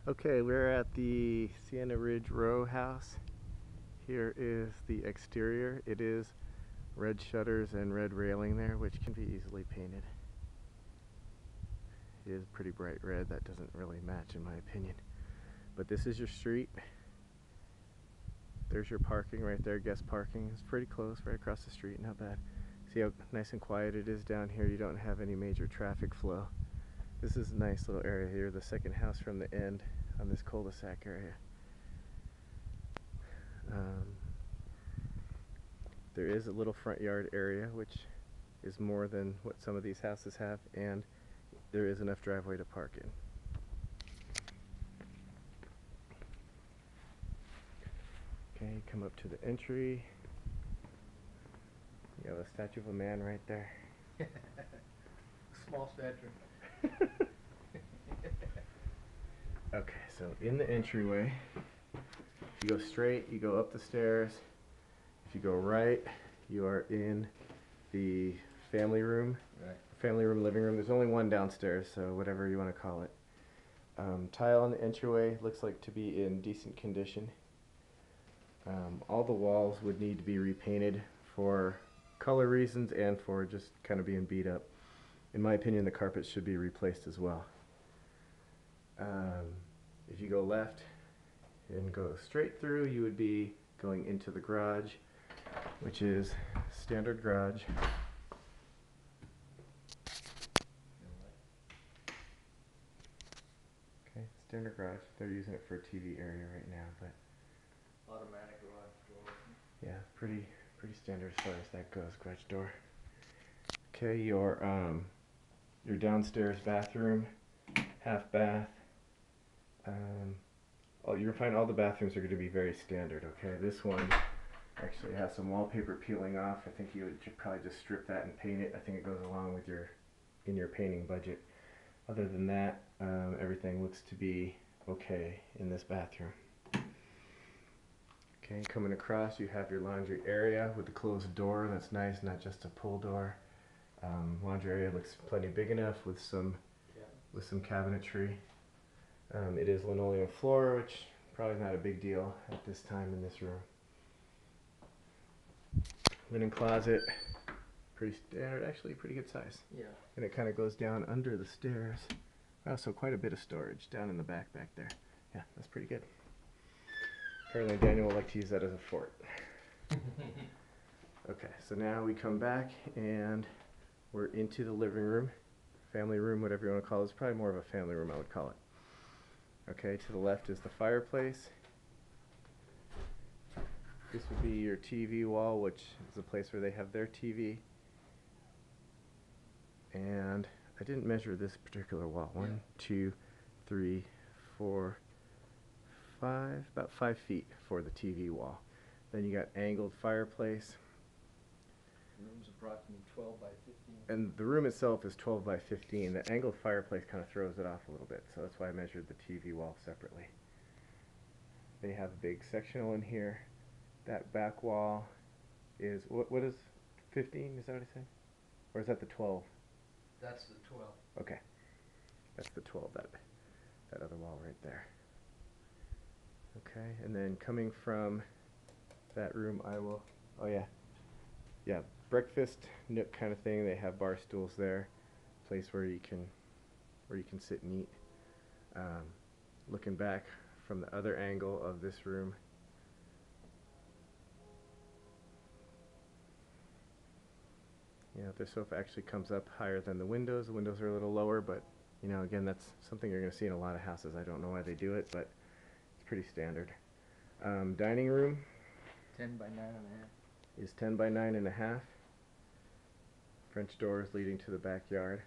Okay, we're at the Sienna Ridge row house. Here is the exterior. It is red shutters and red railing there, which can be easily painted. It is pretty bright red. That doesn't really match in my opinion. But this is your street. There's your parking right there, guest parking. It's pretty close, right across the street, not bad. See how nice and quiet it is down here? You don't have any major traffic flow. This is a nice little area here, the second house from the end on this cul-de-sac area. There is a little front yard area, which is more than what some of these houses have, and there is enough driveway to park in. Okay, come up to the entry. You have a statue of a man right there. Small stature. Okay, so in the entryway, if you go straight, you go up the stairs. If you go right, you are in the family room. Right. Family room, living room. There's only one downstairs, so whatever you want to call it. Tile on the entryway looks like to be in decent condition. All the walls would need to be repainted for color reasons and for just kind of being beat up. In my opinion, the carpet should be replaced as well. If you go left and go straight through, you would be going into the garage, which is standard garage. Okay, standard garage. They're using it for a TV area right now, but Automatic garage door. yeah, pretty standard as far as that goes. Garage door. Okay, your downstairs bathroom, half bath. You'll find all the bathrooms are going to be very standard. Okay, this one actually has some wallpaper peeling off. I think you should probably just strip that and paint it. I think it goes along with your painting budget. Other than that, everything looks to be okay in this bathroom. Okay, coming across, you have your laundry area with the closed door. That's nice, not just a pull door. Laundry area looks plenty big enough with some cabinetry. It is linoleum floor, which probably not a big deal at this time in this room. Linen closet, pretty standard, actually pretty good size. Yeah. And it kind of goes down under the stairs. Wow, so quite a bit of storage down in the back there. Yeah, that's pretty good. Apparently Daniel would like to use that as a fort. Okay, so now we come back and we're into the living room, family room, whatever you want to call it. It's probably more of a family room, I would call it. Okay, to the left is the fireplace. This would be your TV wall, which is the place where they have their TV. And I didn't measure this particular wall. 1, 2, 3, 4, 5, about 5 feet for the TV wall. Then you got angled fireplace. The room's approximately 12 by 15. And the room itself is 12 by 15. The angled fireplace kind of throws it off a little bit, so that's why I measured the TV wall separately. They have a big sectional in here. That back wall is, what is 15, is that what I said? Or is that the 12? That's the 12. Okay, that's the 12, that other wall right there. Okay, and then coming from that room, breakfast nook kind of thing. They have bar stools there, place where you can sit and eat. Looking back from the other angle of this room, their sofa actually comes up higher than the windows. The windows are a little lower, but again, that's something you're going to see in a lot of houses. I don't know why they do it, but it's pretty standard. Dining room 10 by 9.5. is 10 by 9.5. French doors leading to the backyard.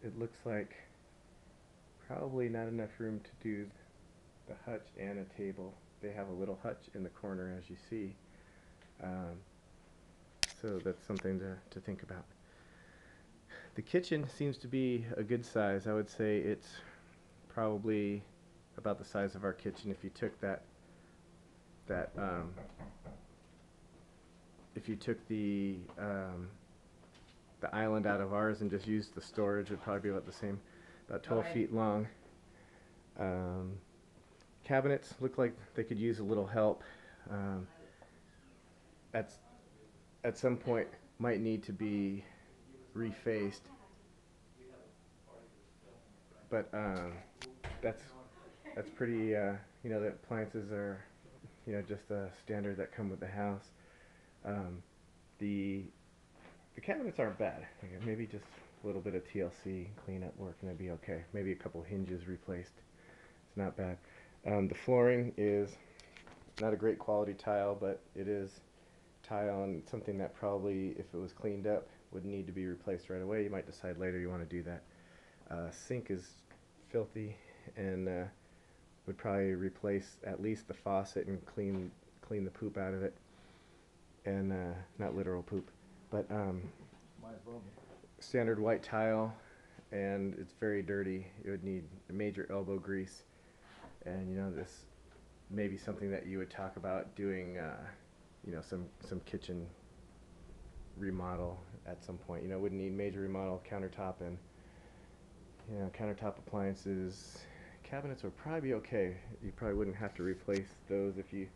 It looks like probably not enough room to do the hutch and a table. They have a little hutch in the corner, as you see. So that's something to think about. The kitchen seems to be a good size. I would say it's probably about the size of our kitchen. If you took if you took the island out of ours and just used the storage, it'd probably be about the same, about 12 feet long. Cabinets look like they could use a little help. Um, at at some point might need to be refaced, but that's that's pretty. The appliances are just a standard that come with the house. Um, the the cabinets aren't bad. Maybe just a little bit of TLC cleanup work and it'd be okay. Maybe a couple hinges replaced. It's not bad. The flooring is not a great quality tile, but it is tile and something that probably, if it was cleaned up, would need to be replaced right away. You might decide later you want to do that. Sink is filthy and would probably replace at least the faucet and clean the poop out of it, and not literal poop, but standard white tile, and it's very dirty. It would need major elbow grease, and this may be something that you would talk about doing. Some kitchen remodel at some point. Would need major remodel, countertop, and countertop appliances. Cabinets would probably be okay. You probably wouldn't have to replace those if you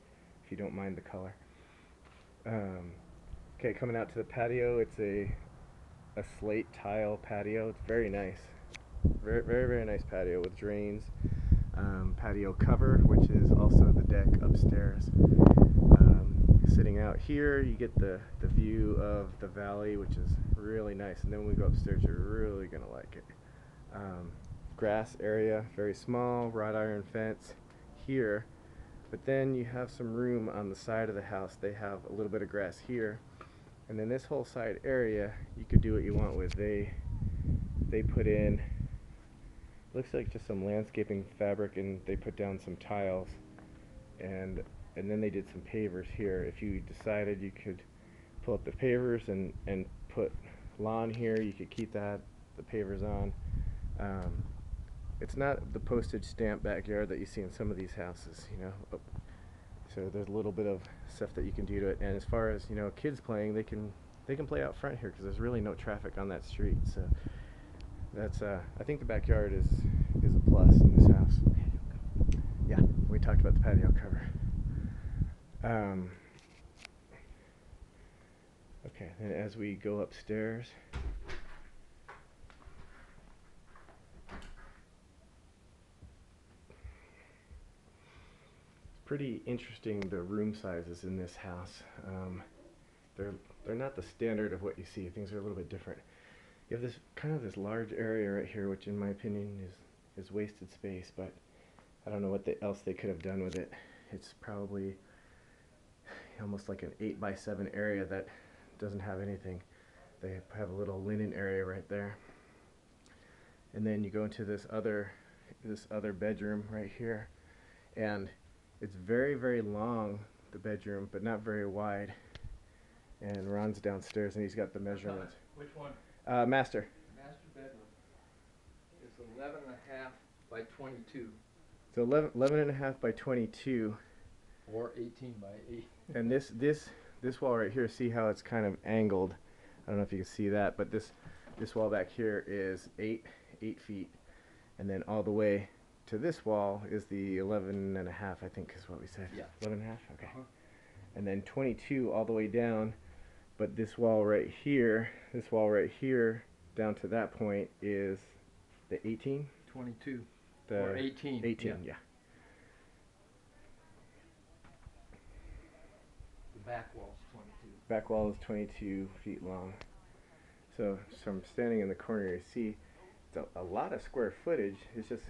don't mind the color. Okay, coming out to the patio, it's a slate tile patio. It's very nice. Very, very, very nice patio with drains. Patio cover, which is also the deck upstairs. Sitting out here, you get the view of the valley, which is really nice. And then when we go upstairs, you're really going to like it. Grass area, very small, wrought iron fence here. But then you have some room on the side of the house. They have a little bit of grass here. And then this whole side area, you could do what you want with. They put in, looks like just some landscaping fabric, and they put down some tiles. And then they did some pavers here. If you decided, you could pull up the pavers and put lawn here. You could keep the pavers on. It's not the postage stamp backyard that you see in some of these houses, So there's a little bit of stuff that you can do to it. And as far as kids playing, they can play out front here because there's really no traffic on that street. So that's I think the backyard is a plus in this house. Yeah, we talked about the patio cover. Okay, and as we go upstairs, pretty interesting, the room sizes in this house. They're not the standard of what you see. Things are a little bit different. You have this large area right here, which in my opinion is wasted space, but I don't know what else they could have done with it. It's probably almost like an 8x7 area that doesn't have anything. They have a little linen area right there. And then you go into this other bedroom right here, and it's very, very long, the bedroom, but not very wide. And Ron's downstairs, and he's got the measurements. Which one? Master. Master bedroom is 11.5 by 22. So 11.5 by 22. Or 18 by 8. And this wall right here, see how it's kind of angled? I don't know if you can see that, but this wall back here is 8 feet, and then all the way to this wall is the 11.5, I think is what we said. Yeah. 11.5. Okay. And then 22 all the way down, but this wall right here, down to that point is the 18. 22. Or 18. 18. Yeah. The back wall's 22. Back wall is 22 feet long. So from standing in the corner, you see it's a lot of square footage. It's just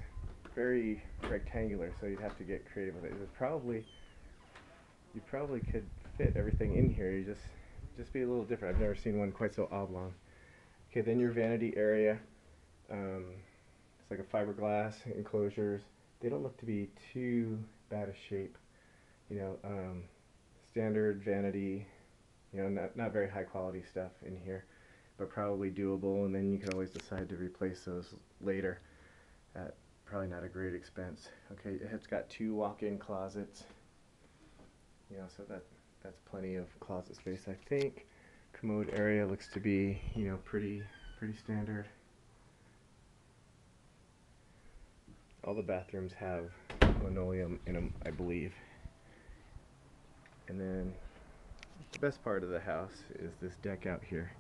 very rectangular, so you'd have to get creative with it. You probably could fit everything in here. You just be a little different. I've never seen one quite so oblong. Okay, then your vanity area. It's like a fiberglass enclosures. They don't look to be too bad a shape. Standard vanity. Not very high quality stuff in here, but probably doable. And then you can always decide to replace those later at probably not a great expense. Okay, it's got 2 walk-in closets. So that's plenty of closet space, I think. Commode area looks to be, pretty standard. all the bathrooms have linoleum in them, I believe. And then the best part of the house is this deck out here.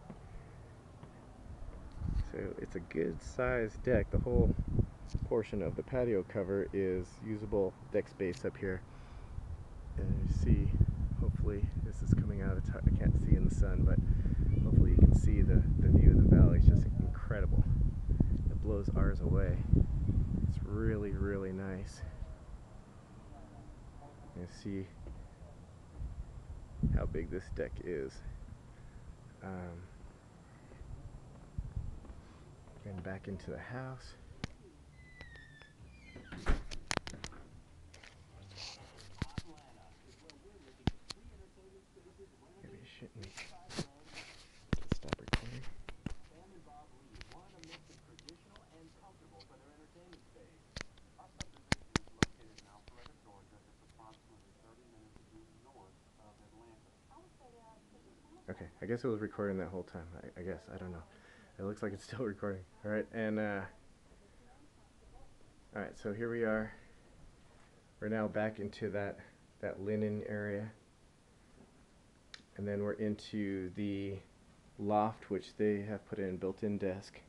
So it's a good sized deck. The whole portion of the patio cover is usable deck space up here. And you see, hopefully, this is coming out, I can't see in the sun, but hopefully you can see the view of the valley is just incredible. It blows ours away. It's really, really nice. You see how big this deck is. And back into the house. Maybe you shouldn't stop recording. Okay, I guess it was recording that whole time. I guess, I don't know. It looks like it's still recording. Alright, and alright, so here we are. We're now back into that linen area. And then we're into the loft, which they have put in built-in desk.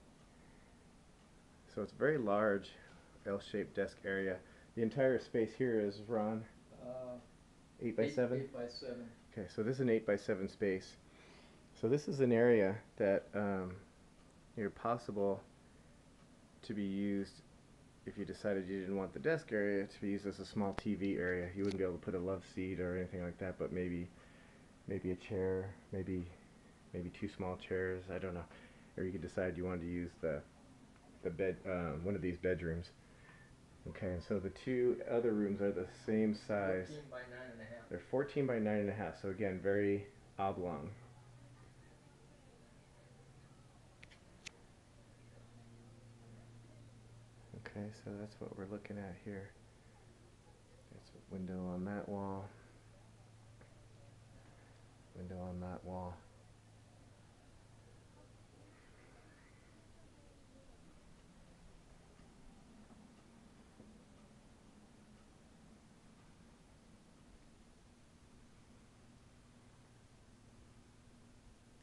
So it's a very large L-shaped desk area. The entire space here is, Ron? 8 by 7? 8 by 7. Okay, so this is an 8 by 7 space. So this is an area that possible to be used if you decided you didn't want the desk area to be used as a small TV area. You wouldn't be able to put a love seat or anything like that, but maybe a chair, maybe 2 small chairs, I don't know. Or you could decide you wanted to use the bed, one of these bedrooms. Okay, and so the 2 other rooms are the same size. 14 by 9.5. They're 14 by 9.5, so again, very oblong. Okay, so that's what we're looking at here. There's a window on that wall. Window on that wall.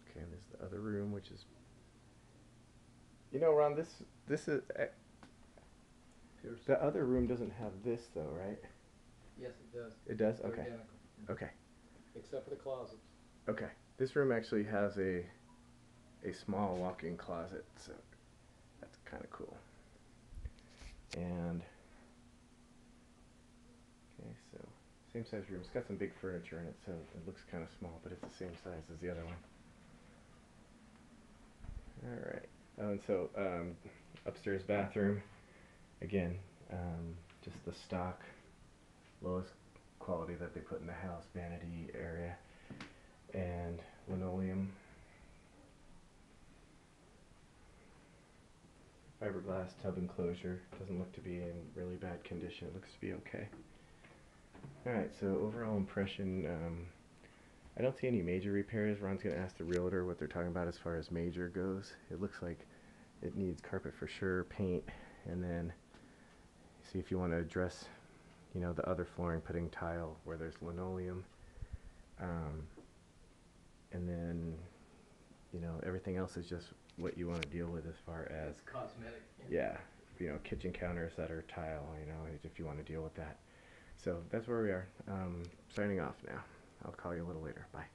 Okay, and there's the other room, which is, you know, Ron, this is the other room doesn't have this though, right? Yes, it does. It does? They're Okay. identical. Okay. Except for the closets. Okay. This room actually has a small walk-in closet, so that's kind of cool. And okay, so same size room. It's got some big furniture in it, so it looks kind of small, but it's the same size as the other one. All right. Oh, and so upstairs bathroom, again, just the stock, lowest quality that they put in the house, vanity area, and linoleum, fiberglass tub enclosure. Doesn't look to be in really bad condition. It looks to be okay. Alright, so overall impression, I don't see any major repairs. Ron's going to ask the realtor what they're talking about as far as major goes. It looks like it needs carpet for sure, paint, and then see if you want to address, you know, the other flooring, putting tile where there's linoleum. And then, you know, everything else is just what you want to deal with as far as Cosmetic. yeah, you know, kitchen counters that are tile, you know, if you want to deal with that. So that's where we are. Signing off now. I'll call you a little later. Bye.